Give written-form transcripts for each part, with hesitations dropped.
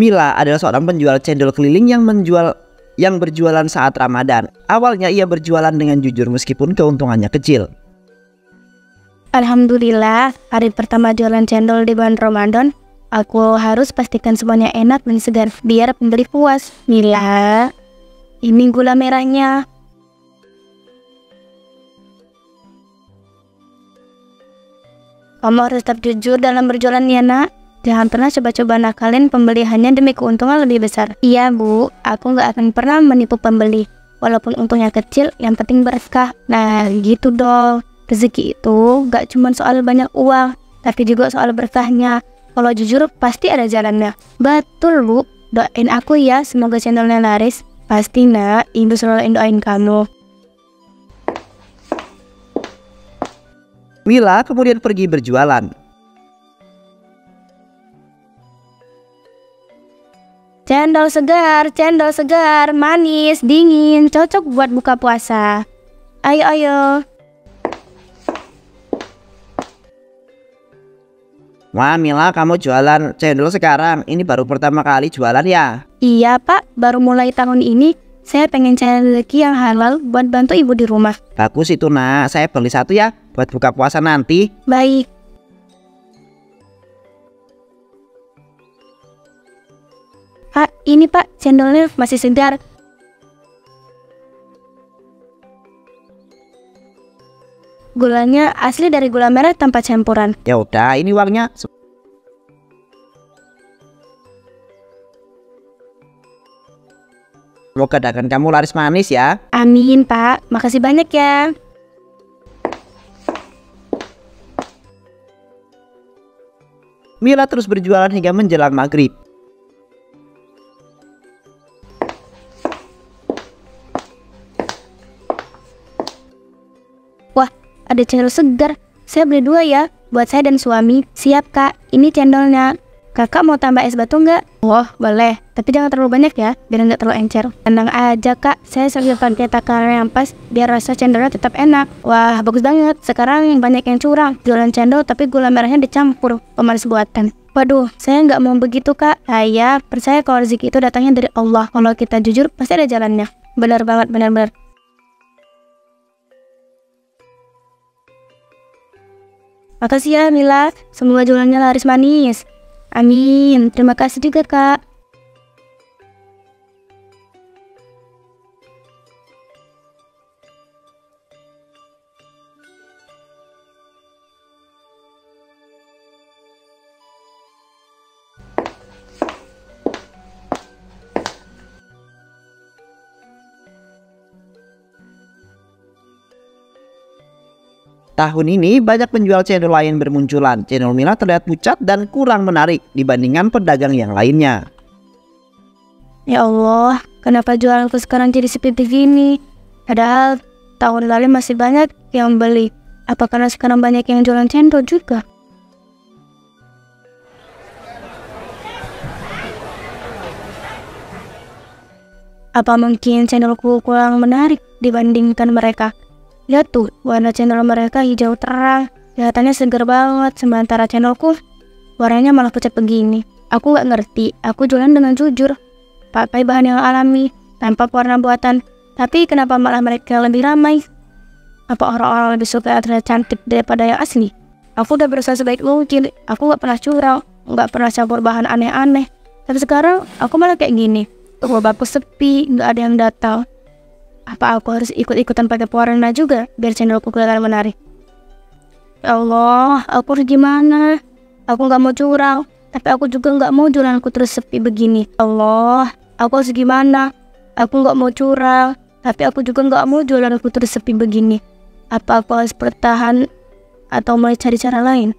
Mila adalah seorang penjual cendol keliling yang berjualan saat Ramadan. Awalnya ia berjualan dengan jujur meskipun keuntungannya kecil. Alhamdulillah, hari pertama jualan cendol di bulan Ramadan, aku harus pastikan semuanya enak dan segar biar pembeli puas. Mila, ini gula merahnya. Kamu harus tetap jujur dalam berjualan ya nak. Jangan pernah coba-coba nakalin pembeli hanya demi keuntungan lebih besar. Iya bu, aku gak akan pernah menipu pembeli. Walaupun untungnya kecil, yang penting berkah. Nah gitu dong. Rezeki itu gak cuma soal banyak uang, tapi juga soal berkahnya. Kalau jujur pasti ada jalannya. Betul bu, doain aku ya semoga channelnya laris. Pasti nak, ibu selalu doain kamu. Mila kemudian pergi berjualan. Cendol segar, manis, dingin, cocok buat buka puasa. Ayo, ayo. Wah Mila, kamu jualan cendol sekarang? Ini baru pertama kali jualan ya? Iya pak, baru mulai tahun ini. Saya pengen cari rezeki yang halal buat bantu ibu di rumah. Bagus itu nak, saya beli satu ya buat buka puasa nanti. Baik. Pak, ini pak, cendolnya masih segar. Gulanya asli dari gula merah tanpa campuran. Ya udah, ini uangnya. Semoga dagangan kamu laris manis ya. Amin pak, makasih banyak ya. Mila terus berjualan hingga menjelang maghrib. Wah, ada cendol segar. Saya beli 2 ya, buat saya dan suami. Siap kak, ini cendolnya. Kakak mau tambah es batu nggak? Oh, boleh. Tapi jangan terlalu banyak ya, biar nggak terlalu encer. Tenang aja kak, saya sambil pakai takaran yang pas, biar rasa cendolnya tetap enak. Wah, bagus banget. Sekarang banyak yang curang. Jualan cendol tapi gula merahnya dicampur. Pemanis buatan. Waduh, saya nggak mau begitu kak. Saya percaya kalau rezeki itu datangnya dari Allah. Kalau kita jujur, pasti ada jalannya. Benar banget, benar-benar. Makasih ya Mila, semoga jualannya laris manis. Amin, terima kasih juga kak. Tahun ini banyak penjual cendol lain bermunculan. Cendol Mila terlihat pucat dan kurang menarik dibandingkan pedagang yang lainnya. Ya Allah, kenapa jualanku sekarang jadi sepi begini? Padahal tahun lalu masih banyak yang beli. Apa karena sekarang banyak yang jualan cendol juga? Apa mungkin cendolku kurang menarik dibandingkan mereka? Lihat tuh, warna cendol mereka hijau terang, kelihatannya segar banget. Sementara cendolku warnanya malah pucat begini. Aku gak ngerti, aku jualan dengan jujur, pakai bahan yang alami, tanpa warna buatan. Tapi kenapa malah mereka lebih ramai? Apa orang-orang lebih suka terlihat cantik daripada yang asli? Aku udah berusaha sebaik mungkin, aku gak pernah curang, gak pernah campur bahan aneh-aneh. Tapi sekarang aku malah kayak gini. Gerobakku sepi, gak ada yang datang. Apa aku harus ikut-ikutan pakai pewarna juga biar cendolku kelihatan menarik? Ya Allah, aku harus gimana? Aku gak mau curang, tapi aku juga gak mau jualanku terus sepi begini. Allah, aku harus gimana? Aku gak mau curang, tapi aku juga gak mau jualanku terus sepi begini. Apa aku harus bertahan atau mulai cari cara lain?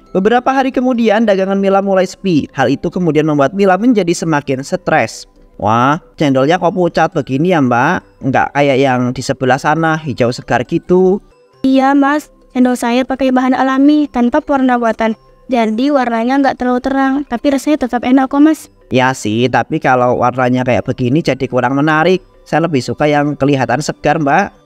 Beberapa hari kemudian dagangan Mila mulai sepi. Hal itu kemudian membuat Mila menjadi semakin stres. Wah, cendolnya kok pucat begini ya mbak? Nggak kayak yang di sebelah sana, hijau segar gitu. Iya mas, cendol saya pakai bahan alami tanpa pewarna buatan. Jadi warnanya nggak terlalu terang, tapi rasanya tetap enak kok mas. Ya sih, tapi kalau warnanya kayak begini jadi kurang menarik. Saya lebih suka yang kelihatan segar mbak.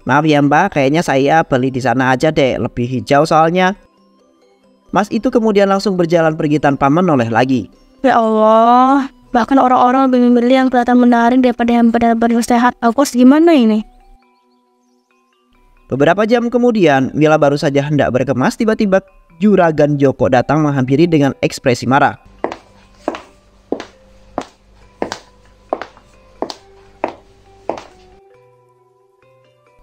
Maaf ya mbak, kayaknya saya beli di sana aja deh, lebih hijau soalnya. Mas itu kemudian langsung berjalan pergi tanpa menoleh lagi. Ya Allah, bahkan orang-orang lebih memilih yang kelihatan menarik daripada yang benar-benar sehat. Aku harus gimana ini? Beberapa jam kemudian, Mila baru saja hendak berkemas, tiba-tiba Juragan Joko datang menghampiri dengan ekspresi marah.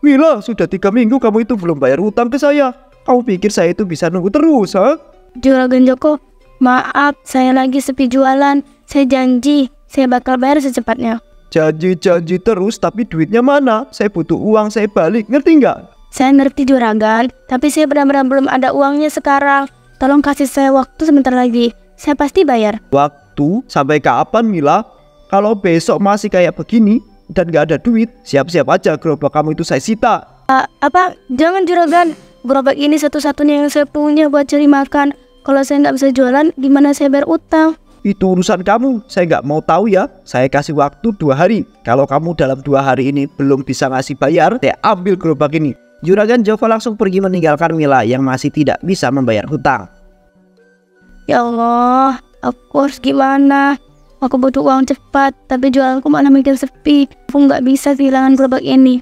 Mila, sudah 3 minggu kamu itu belum bayar hutang ke saya. Kamu pikir saya itu bisa nunggu terus, ha? Juragan Joko, maaf, saya lagi sepi jualan. Saya janji, saya bakal bayar secepatnya. Janji-janji terus, tapi duitnya mana? Saya butuh uang, saya balik, ngerti nggak? Saya ngerti juragan, tapi saya benar-benar belum ada uangnya sekarang. Tolong kasih saya waktu sebentar lagi, saya pasti bayar. Waktu? Sampai kapan Mila? Kalau besok masih kayak begini dan nggak ada duit, siap-siap aja gerobak kamu itu saya sita. Apa? Jangan juragan, gerobak ini satu-satunya yang saya punya buat cari makan. Kalau saya nggak bisa jualan, gimana saya bayar utang? Itu urusan kamu, saya nggak mau tahu ya. Saya kasih waktu 2 hari. Kalau kamu dalam 2 hari ini belum bisa ngasih bayar, saya ambil gerobak ini. Juragan Joko langsung pergi meninggalkan Mila yang masih tidak bisa membayar hutang. Ya Allah, aku harus gimana? Aku butuh uang cepat, tapi jualanku malah makin sepi. Aku nggak bisa kehilangan gerobak ini.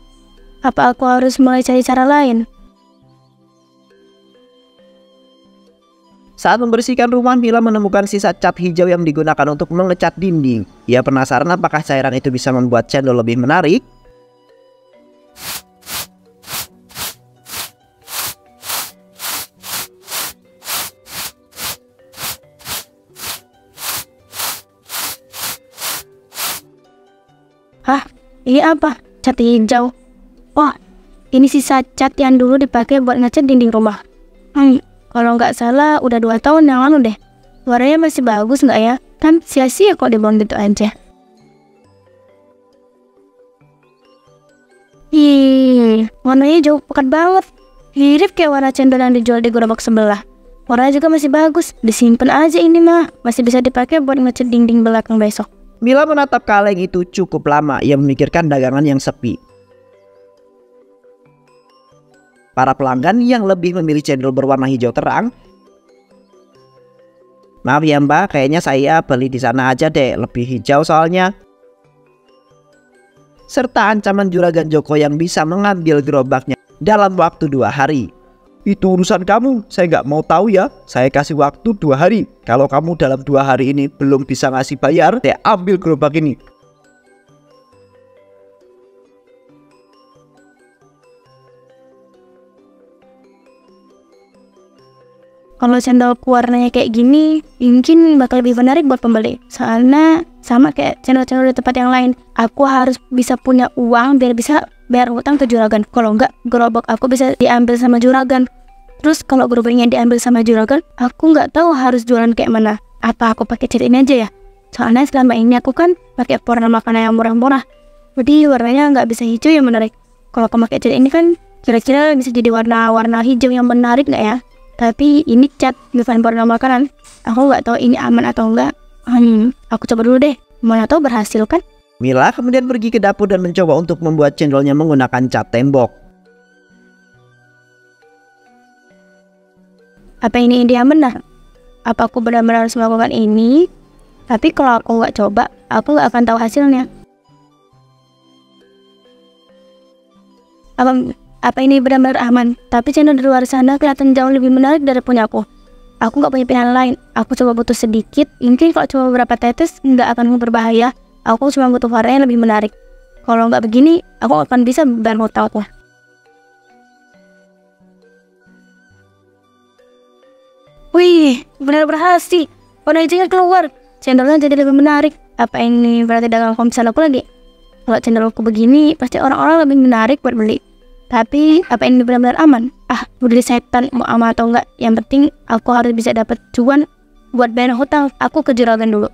Apa aku harus mulai cari cara lain? Saat membersihkan rumah, Mila menemukan sisa cat hijau yang digunakan untuk mengecat dinding. Ia penasaran apakah cairan itu bisa membuat cendol lebih menarik. Hah? Ini apa? Cat hijau. Oh, ini sisa cat yang dulu dipakai buat ngecat dinding rumah. Kalau nggak salah udah 2 tahun yang lalu deh. Warnanya masih bagus nggak ya? Kan sia-sia kok dibuang gitu aja. Warnanya jauh pekat banget. Mirip kayak warna cendol yang dijual di gerobak sebelah. Warnanya juga masih bagus. Disimpan aja ini mah. Masih bisa dipakai buat ngecat dinding belakang besok. Mila menatap kaleng itu cukup lama. Ia memikirkan dagangan yang sepi. Para pelanggan yang lebih memilih cendol berwarna hijau terang. Maaf ya mbak, kayaknya saya beli di sana aja deh, lebih hijau soalnya. Serta ancaman Juragan Joko yang bisa mengambil gerobaknya dalam waktu 2 hari. Itu urusan kamu, saya nggak mau tahu ya. Saya kasih waktu 2 hari. Kalau kamu dalam 2 hari ini belum bisa ngasih bayar, saya ambil gerobak ini. Kalau cendolku warnanya kayak gini, mungkin bakal lebih menarik buat pembeli. Soalnya sama kayak cendol-cendol di tempat yang lain. Aku harus bisa punya uang biar bisa bayar utang ke juragan. Kalau enggak, gerobak aku bisa diambil sama juragan. Terus kalau gerobaknya diambil sama juragan, aku nggak tahu harus jualan kayak mana. Apa aku pakai cat ini aja ya? Soalnya selama ini aku kan pakai warna makanan yang murah-murah. Jadi warnanya nggak bisa hijau yang menarik. Kalau aku pakai cat ini kan kira-kira bisa jadi warna hijau yang menarik nggak ya? Tapi ini cat bukan warna makanan. Aku nggak tahu ini aman atau enggak. Aku coba dulu deh. Mana tahu berhasil kan? Mila kemudian pergi ke dapur dan mencoba untuk membuat cendolnya menggunakan cat tembok. Apa ini ide yang benar? Apa aku benar-benar harus melakukan ini? Tapi kalau aku nggak coba, aku nggak akan tahu hasilnya. Apa ini benar-benar aman? Tapi channel di luar sana kelihatan jauh lebih menarik dari punya aku. Aku nggak punya pilihan lain. Aku coba butuh sedikit. Mungkin kalau coba beberapa tetes nggak akan berbahaya. Aku cuma butuh warna yang lebih menarik. Kalau nggak begini, aku akan bisa bayar hutang. Wih, benar berhasil. Warna hijaunya keluar. Cendolnya jadi lebih menarik. Apa ini berarti dagang komsel aku lagi? Kalau cendolku begini, pasti orang-orang lebih menarik buat beli. Tapi apa ini benar-benar aman? Beli setan mau aman atau enggak? Yang penting aku harus bisa dapat cuan buat bayar hutang. Aku ke juragan dulu.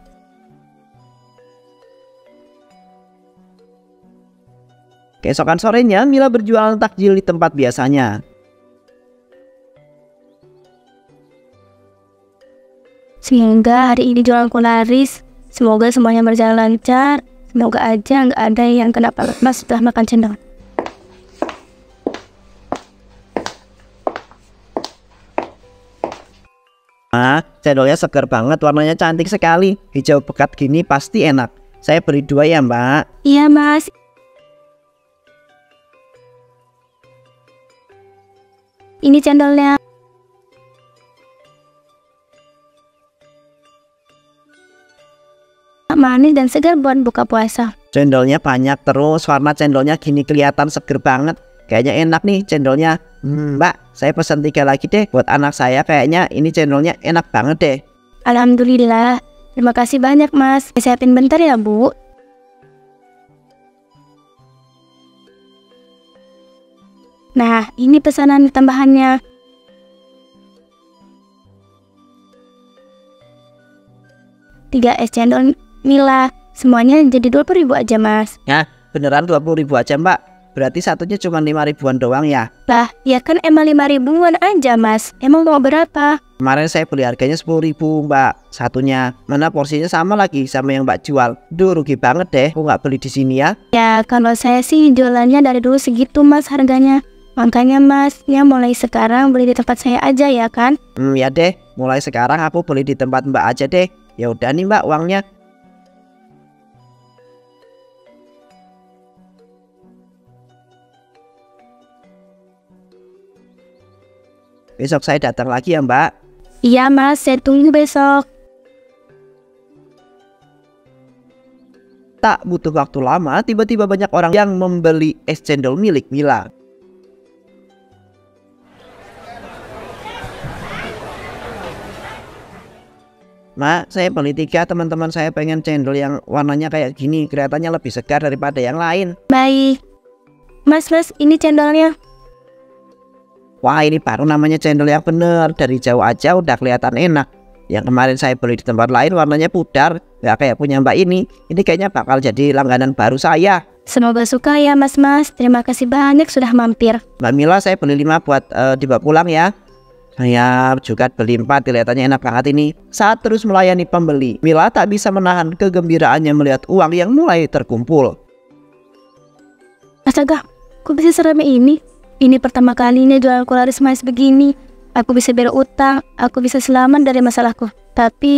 Keesokan sorenya, Mila berjualan takjil di tempat biasanya. Sehingga hari ini jualanku laris. Semoga semuanya berjalan lancar. Semoga aja nggak ada yang kenapa lemas setelah makan cendol. Cendolnya segar banget, warnanya cantik sekali. Hijau pekat gini pasti enak. Saya beli 2 ya Mbak. Iya Mas. Ini cendolnya. Manis dan segar buat buka puasa. Cendolnya banyak, terus warna cendolnya gini kelihatan seger banget. Kayaknya enak nih cendolnya. Mbak, saya pesan 3 lagi deh buat anak saya. Kayaknya ini cendolnya enak banget deh. Alhamdulillah. Terima kasih banyak Mas. Saya siapin bentar ya Bu. Nah, ini pesanan tambahannya. Tiga es cendol Mila. Semuanya jadi 20.000 aja Mas. Ya, beneran 20.000 aja Mbak. Berarti satunya cuma 5 ribuan doang ya. Lah, ya kan emang 5 ribuan aja Mas. Emang mau berapa? Kemarin saya beli harganya 10.000 Mbak satunya. Mana porsinya sama lagi sama yang Mbak jual. Duh, rugi banget deh. Aku nggak beli di sini ya. Ya, kalau saya sih jualannya dari dulu segitu Mas harganya. Makanya Mas, ya mulai sekarang beli di tempat saya aja ya kan? Ya deh. Mulai sekarang aku beli di tempat Mbak aja deh. Ya udah nih Mbak uangnya. Besok saya datang lagi ya Mbak. Iya Mas, saya tunggu besok. Tak butuh waktu lama, tiba-tiba banyak orang yang membeli es cendol milik Mila. Mak, saya beli 3, teman-teman saya pengen cendol yang warnanya kayak gini, kelihatannya lebih segar daripada yang lain. Baik. Mas, ini cendolnya. Wah, ini baru namanya cendol yang bener. Dari jauh aja udah kelihatan enak. Yang kemarin saya beli di tempat lain warnanya pudar, nggak kayak punya Mbak ini. Ini kayaknya bakal jadi langganan baru saya. Semoga suka ya Mas. Terima kasih banyak sudah mampir. Mbak Mila, saya beli 5 buat dibawa pulang ya. Saya juga beli 4, kelihatannya enak banget ini. Saat terus melayani pembeli, Mila tak bisa menahan kegembiraannya melihat uang yang mulai terkumpul. Astaga, kok bisa seramai ini? Ini pertama kalinya jualan laris manis begini. Aku bisa bayar utang, aku bisa selamat dari masalahku. Tapi...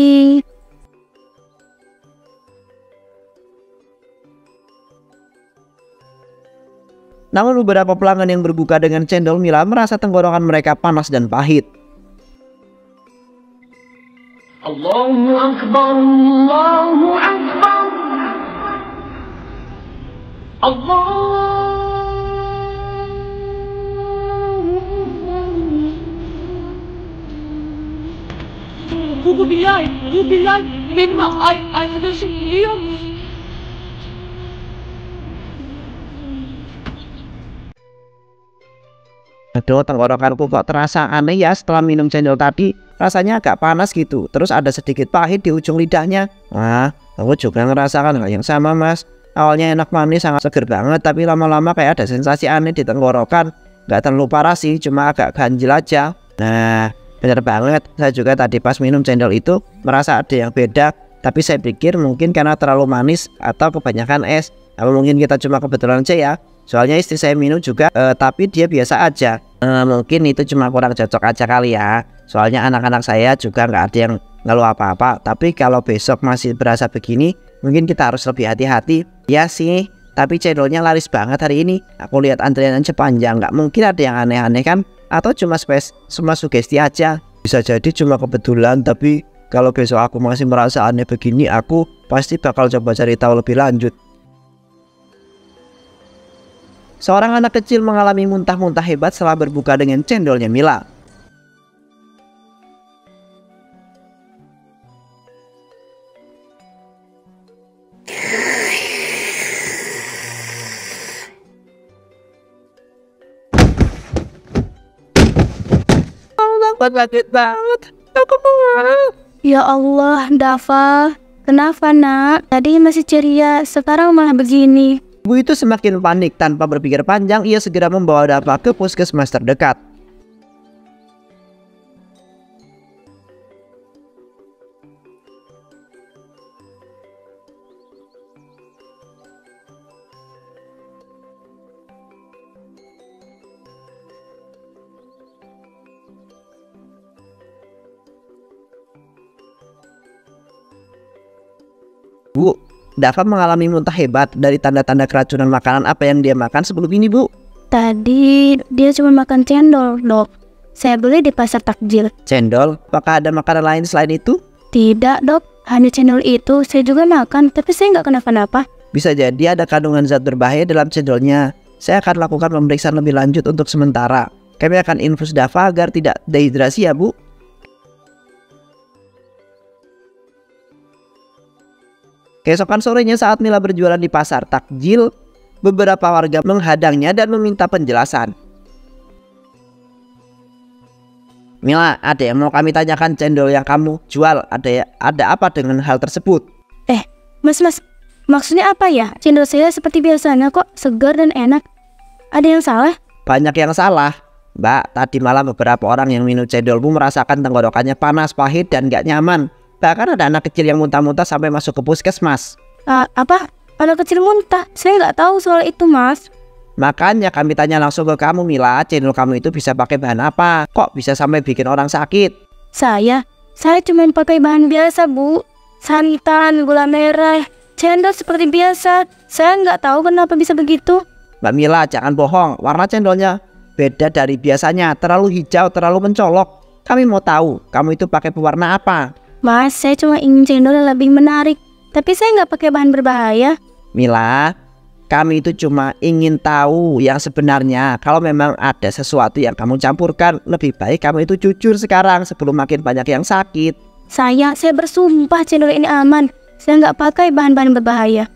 Namun beberapa pelanggan yang berbuka dengan cendol Mila merasa tenggorokan mereka panas dan pahit. Allahu Akbar, Allahu Akbar, Aduh, tenggorokanku kok terasa aneh ya setelah minum cendol tadi. Rasanya agak panas gitu, terus ada sedikit pahit di ujung lidahnya. Wah, aku juga ngerasakan hal yang sama Mas. Awalnya enak manis, sangat seger banget, tapi lama-lama kayak ada sensasi aneh di tenggorokan. Gak terlalu parah sih, cuma agak ganjil aja. Nah, bener banget, saya juga tadi pas minum cendol itu merasa ada yang beda. Tapi saya pikir mungkin karena terlalu manis atau kebanyakan es. Atau mungkin kita cuma kebetulan aja ya. Soalnya istri saya minum juga, tapi dia biasa aja. Mungkin itu cuma kurang cocok aja kali ya. Soalnya anak-anak saya juga nggak ada yang ngeluh apa-apa. Tapi kalau besok masih berasa begini, mungkin kita harus lebih hati-hati. Ya sih, tapi cendolnya laris banget hari ini. Aku lihat antriannya panjang, nggak mungkin ada yang aneh-aneh kan? Atau cuma sugesti aja. Bisa jadi cuma kebetulan, tapi kalau besok aku masih merasa aneh begini, aku pasti bakal coba cari tahu lebih lanjut. Seorang anak kecil mengalami muntah-muntah hebat setelah berbuka dengan cendolnya Mila. Sakit banget. Aku mual. Ya Allah, Dava. Kenapa nak? Tadi masih ceria, sekarang malah begini. Ibu itu semakin panik. Tanpa berpikir panjang, ia segera membawa Dava ke puskesmas terdekat. Bu, Dava mengalami muntah hebat. Dari tanda-tanda keracunan makanan apa yang dia makan sebelum ini, Bu? Tadi dia cuma makan cendol, Dok. Saya beli di pasar takjil. Cendol? Apakah ada makanan lain selain itu? Tidak, Dok. Hanya cendol itu. Saya juga makan, tapi saya nggak kenapa-napa. Bisa jadi ada kandungan zat berbahaya dalam cendolnya. Saya akan lakukan pemeriksaan lebih lanjut untuk sementara. Kami akan infus Dava agar tidak dehidrasi ya, Bu. Keesokan sorenya saat Mila berjualan di pasar takjil, beberapa warga menghadangnya dan meminta penjelasan. Mila, ada yang mau kami tanyakan. Cendol yang kamu jual, ada apa dengan hal tersebut? Mas, maksudnya apa ya? Cendol saya seperti biasanya kok, segar dan enak. Ada yang salah? Banyak yang salah, Mbak. Tadi malam beberapa orang yang minum cendolmu merasakan tenggorokannya panas, pahit, dan gak nyaman. Bahkan ada anak kecil yang muntah-muntah sampai masuk ke puskesmas. Apa? Anak kecil muntah? Saya nggak tahu soal itu, Mas. Makanya kami tanya langsung ke kamu, Mila. Cendol kamu itu bisa pakai bahan apa? Kok bisa sampai bikin orang sakit? Saya cuma pakai bahan biasa, Bu. Santan, gula merah, cendol seperti biasa. Saya nggak tahu kenapa bisa begitu. Mbak Mila, jangan bohong. Warna cendolnya beda dari biasanya. Terlalu hijau, terlalu mencolok. Kami mau tahu, kamu itu pakai pewarna apa? Mas, saya cuma ingin cendol yang lebih menarik. Tapi saya nggak pakai bahan berbahaya. Mila, kami itu cuma ingin tahu yang sebenarnya. Kalau memang ada sesuatu yang kamu campurkan, lebih baik kamu itu jujur sekarang sebelum makin banyak yang sakit. Saya bersumpah cendol ini aman. Saya nggak pakai bahan-bahan berbahaya.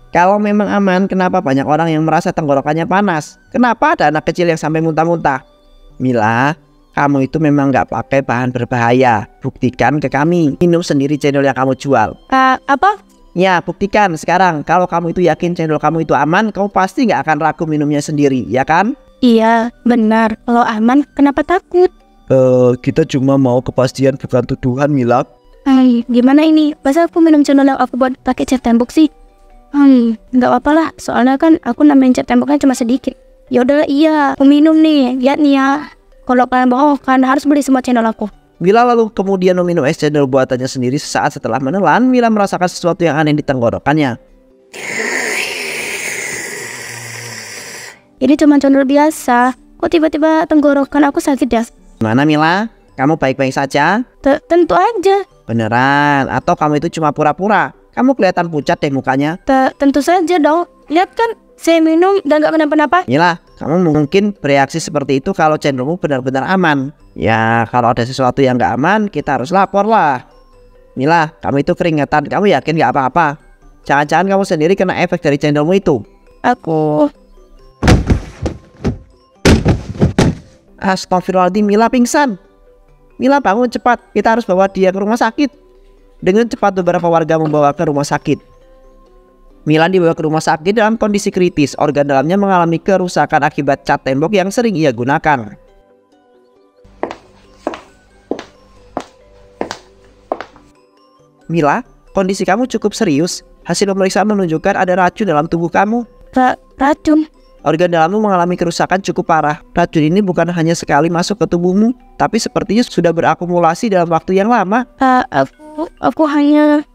Kalau memang aman, kenapa banyak orang yang merasa tenggorokannya panas? Kenapa ada anak kecil yang sampai muntah-muntah? Mila, kamu itu memang nggak pakai bahan berbahaya. Buktikan ke kami. Minum sendiri cendol yang kamu jual. Apa? Ya, buktikan sekarang. Kalau kamu itu yakin cendol kamu itu aman, kamu pasti nggak akan ragu minumnya sendiri, ya kan? Iya, benar. Kalau aman, kenapa takut? Kita cuma mau kepastian, bukan tuduhan, Mila. Gimana ini? Masa aku minum cendol yang aku buat pakai cat tembok sih? Nggak apa-apa lah. Soalnya kan aku nambahin cat temboknya cuma sedikit. Ya udahlah, iya. Aku minum nih. Lihat nih ya. Kalau kalian bohong, kan harus beli semua cendol aku. Mila lalu kemudian meminum es cendol buatannya sendiri. Sesaat setelah menelan, Mila merasakan sesuatu yang aneh di tenggorokannya. Ini cuma cendol biasa. Kok tiba-tiba tenggorokan aku sakit ya? Mana Mila? Kamu baik-baik saja? Tentu aja. Beneran? Atau kamu itu cuma pura-pura? Kamu kelihatan pucat deh mukanya. Tentu saja dong. Lihat kan, saya minum dan gak kenapa-napa. Mila, kamu mungkin bereaksi seperti itu kalau cendolmu benar-benar aman. Ya, kalau ada sesuatu yang gak aman, kita harus lapor lah. Mila, kamu itu keringetan. Kamu yakin gak apa-apa? Jangan-jangan kamu sendiri kena efek dari cendolmu itu. Aku... Astagfirullahaladzim, Mila pingsan. Mila bangun cepat, kita harus bawa dia ke rumah sakit. Dengan cepat beberapa warga membawa ke rumah sakit. Mila dibawa ke rumah sakit dalam kondisi kritis. Organ dalamnya mengalami kerusakan akibat cat tembok yang sering ia gunakan. Mila, kondisi kamu cukup serius. Hasil pemeriksaan menunjukkan ada racun dalam tubuh kamu. Racun? Organ dalammu mengalami kerusakan cukup parah. Racun ini bukan hanya sekali masuk ke tubuhmu, tapi sepertinya sudah berakumulasi dalam waktu yang lama. Aku hanya...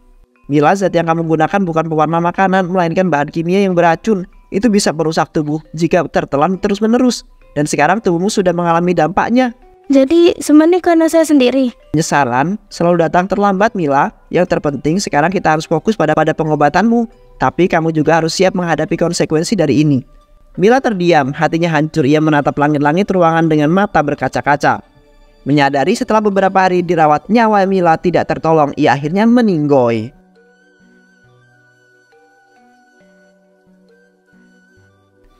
Mila, zat yang kamu gunakan bukan pewarna makanan, melainkan bahan kimia yang beracun. Itu bisa merusak tubuh jika tertelan terus-menerus. Dan sekarang tubuhmu sudah mengalami dampaknya. Jadi semuanya karena saya sendiri. Penyesalan selalu datang terlambat, Mila. Yang terpenting sekarang kita harus fokus pada pengobatanmu. Tapi kamu juga harus siap menghadapi konsekuensi dari ini. Mila terdiam, hatinya hancur. Ia menatap langit-langit ruangan dengan mata berkaca-kaca. Menyadari setelah beberapa hari dirawat, nyawa Mila tidak tertolong. Ia akhirnya meninggoy.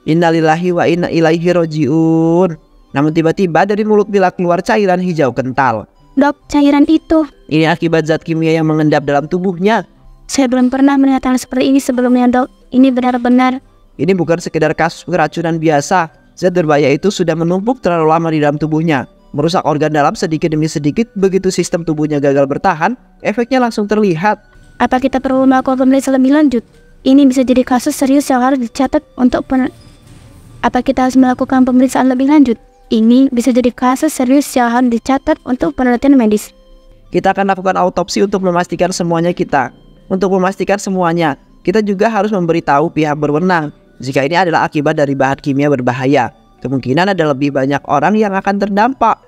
Innalillahi wa inna ilaihi rojiun. Namun tiba-tiba dari mulut Mila keluar cairan hijau kental. Dok, cairan itu. Ini akibat zat kimia yang mengendap dalam tubuhnya. Saya belum pernah melihat hal seperti ini sebelumnya, Dok. Ini benar-benar. Ini bukan sekedar kasus keracunan biasa. Zat berbahaya itu sudah menumpuk terlalu lama di dalam tubuhnya, merusak organ dalam sedikit demi sedikit. Begitu sistem tubuhnya gagal bertahan, efeknya langsung terlihat. Apa kita perlu melakukan pemeriksaan lebih lanjut? Ini bisa jadi kasus serius yang harus dicatat untuk Apa kita harus melakukan pemeriksaan lebih lanjut? Ini bisa jadi kasus serius yang harus dicatat untuk penelitian medis. Kita akan lakukan autopsi untuk memastikan semuanya kita. Untuk memastikan semuanya, kita juga harus memberitahu pihak berwenang jika ini adalah akibat dari bahan kimia berbahaya. Kemungkinan ada lebih banyak orang yang akan terdampak.